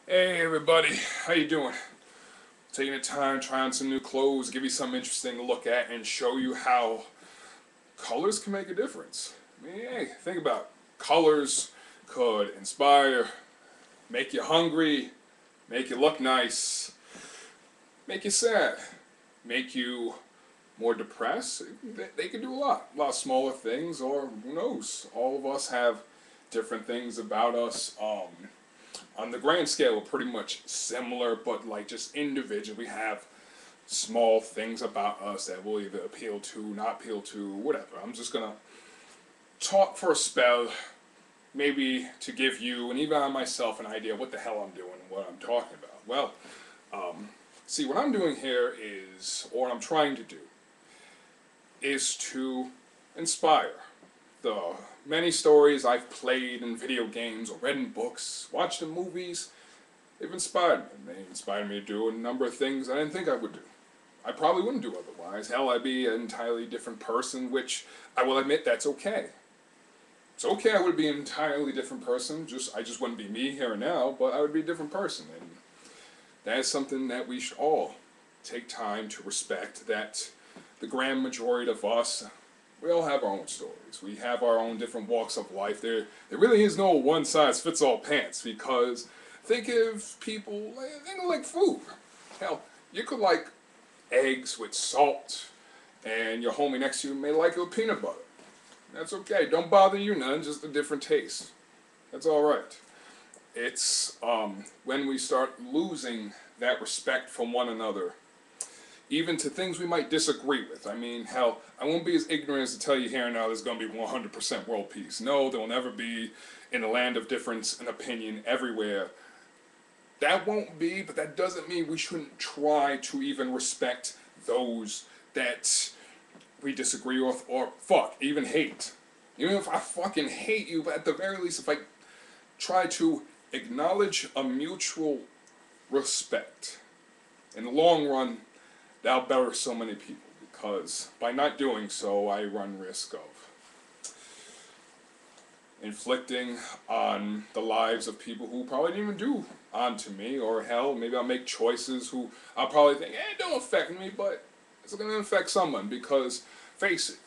Hey everybody, how you doing? Taking the time, trying on some new clothes, give you something interesting to look at and show you how colors can make a difference. I mean, hey, think about it. Colors could inspire, make you hungry, make you look nice, make you sad, make you more depressed. They can do a lot of smaller things, or who knows. All of us have different things about us. On the grand scale, we're pretty much similar, but like just individually, we have small things about us that will either appeal to, not appeal to, whatever. I'm just gonna talk for a spell, maybe to give you and even I myself an idea what the hell I'm doing and what I'm talking about. Well, see, what I'm doing here is, or what I'm trying to do, is to inspire. The many stories I've played in video games or read in books, watched in movies, they've inspired me. They inspired me to do a number of things I didn't think I would do. I probably wouldn't do otherwise. Hell, I'd be an entirely different person, which I will admit that's okay. It's okay I would be an entirely different person, I just wouldn't be me here and now, but I would be a different person. And that is something that we should all take time to respect, that the grand majority of us, we all have our own stories. We have our own different walks of life. There really is no one-size-fits-all pants, because think of people, think of like food. Hell, you could like eggs with salt, and your homie next to you may like it with peanut butter. That's okay. Don't bother you none, just a different taste. That's alright. It's when we start losing that respect for one another, even to things we might disagree with. I mean, hell, I won't be as ignorant as to tell you here and now there's going to be 100% world peace. No, there will never be, in a land of difference and opinion everywhere. That won't be, but that doesn't mean we shouldn't try to even respect those that we disagree with, or fuck, even hate. Even if I fucking hate you, but at the very least, if I try to acknowledge a mutual respect, in the long run, that'll better so many people, because by not doing so, I run risk of inflicting on the lives of people who probably didn't even do onto me, or hell, maybe I'll make choices who I'll probably think, it don't affect me, but it's going to affect someone, because, face it,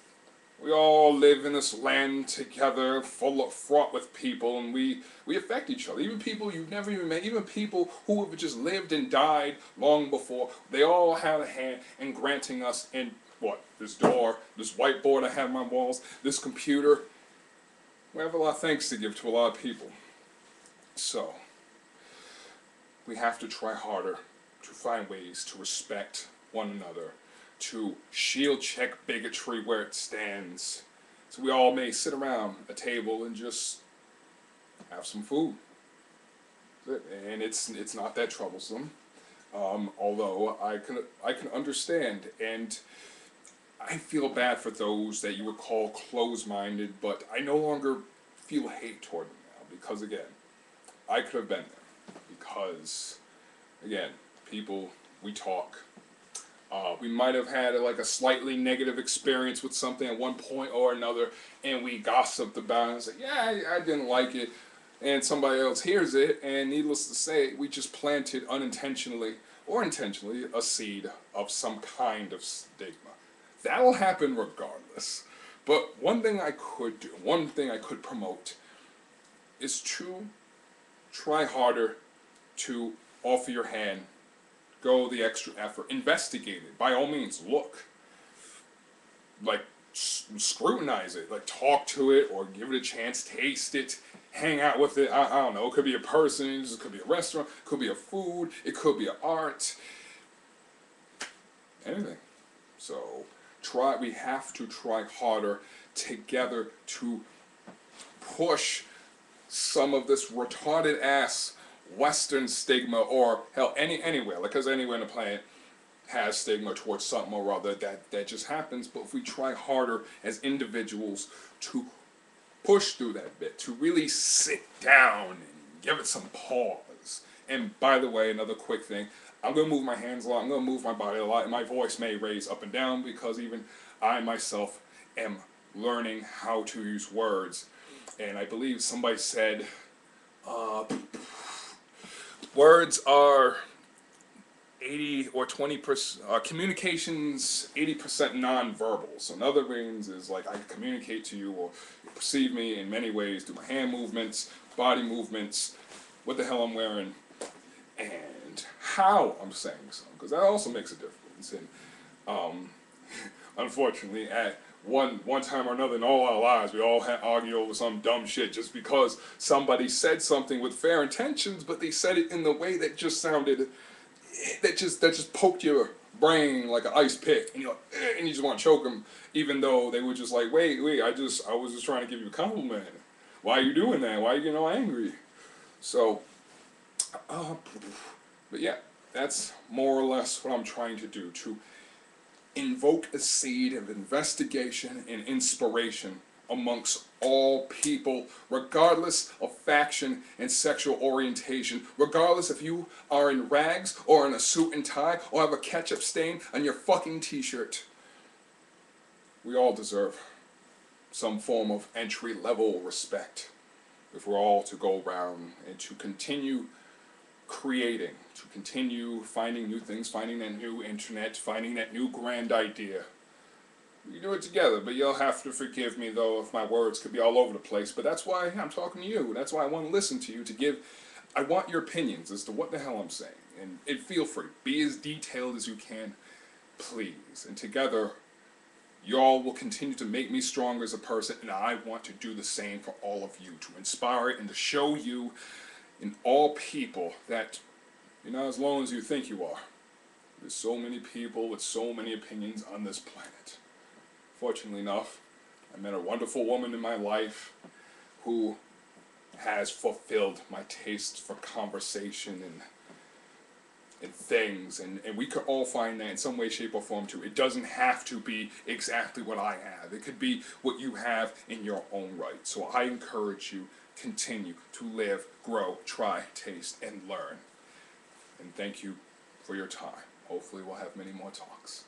we all live in this land together, fraught with people, and we affect each other. Even people you've never even met, even people who have just lived and died long before, they all have a hand in granting us in, what, this door, this whiteboard I have on my walls, this computer. We have a lot of thanks to give to a lot of people. So, we have to try harder to find ways to respect one another, to shield check bigotry where it stands, so we all may sit around a table and just have some food. And it's not that troublesome, although I can understand, and I feel bad for those that you would call close-minded, but I no longer feel hate toward them now, because again, I could have been there, because again, people, we talk. We might have had like a slightly negative experience with something at one point or another, and we gossiped about it and said, yeah, I didn't like it, and somebody else hears it, and needless to say, we just planted unintentionally or intentionally a seed of some kind of stigma. That'll happen regardless. But one thing I could do, one thing I could promote, is to try harder to offer your hand, go the extra effort, investigate it, by all means, look, like, scrutinize it, like, talk to it, or give it a chance, taste it, hang out with it. I don't know, it could be a person, it could be a restaurant, it could be a food, it could be an art, anything. So, we have to try harder together to push some of this retarded ass Western stigma, or hell, anywhere, because anywhere on the planet has stigma towards something or other, that just happens. But if we try harder as individuals to push through that bit, to really sit down and give it some pause. And by the way, another quick thing, I'm going to move my hands a lot, I'm going to move my body a lot, and my voice may raise up and down, because even I myself am learning how to use words. And I believe somebody said, Words are 80 or 20%, communications 80% non-verbal. So in other means is like I communicate to you or you perceive me in many ways through my hand movements, body movements, what the hell I'm wearing, and how I'm saying something, because that also makes a difference. And unfortunately, at one time or another in all our lives, we all argue over some dumb shit just because somebody said something with fair intentions, but they said it in the way that just sounded, that just poked your brain like an ice pick, and you're like, and you just want to choke them, even though they were just like, wait, I was just trying to give you a compliment. Why are you doing that? Why are you getting all angry? So, but yeah, that's more or less what I'm trying to do, to invoke a seed of investigation and inspiration amongst all people, regardless of faction and sexual orientation, regardless if you are in rags or in a suit and tie or have a ketchup stain on your fucking t-shirt. We all deserve some form of entry-level respect if we're all to go around and to continue creating, to continue finding new things, finding that new internet, finding that new grand idea. We can do it together, but you'll have to forgive me though if my words could be all over the place, but that's why I'm talking to you. That's why I want to listen to you, to give, I want your opinions as to what the hell I'm saying. And feel free, be as detailed as you can, please. And together, y'all will continue to make me stronger as a person, and I want to do the same for all of you, to inspire and to show you in all people that you're not as alone as you think you are. There's so many people with so many opinions on this planet. Fortunately enough, I met a wonderful woman in my life who has fulfilled my taste for conversation and things, and we could all find that in some way, shape, or form too. It doesn't have to be exactly what I have. It could be what you have in your own right. So I encourage you, continue to live, grow, try, taste, and learn. And thank you for your time. Hopefully we'll have many more talks.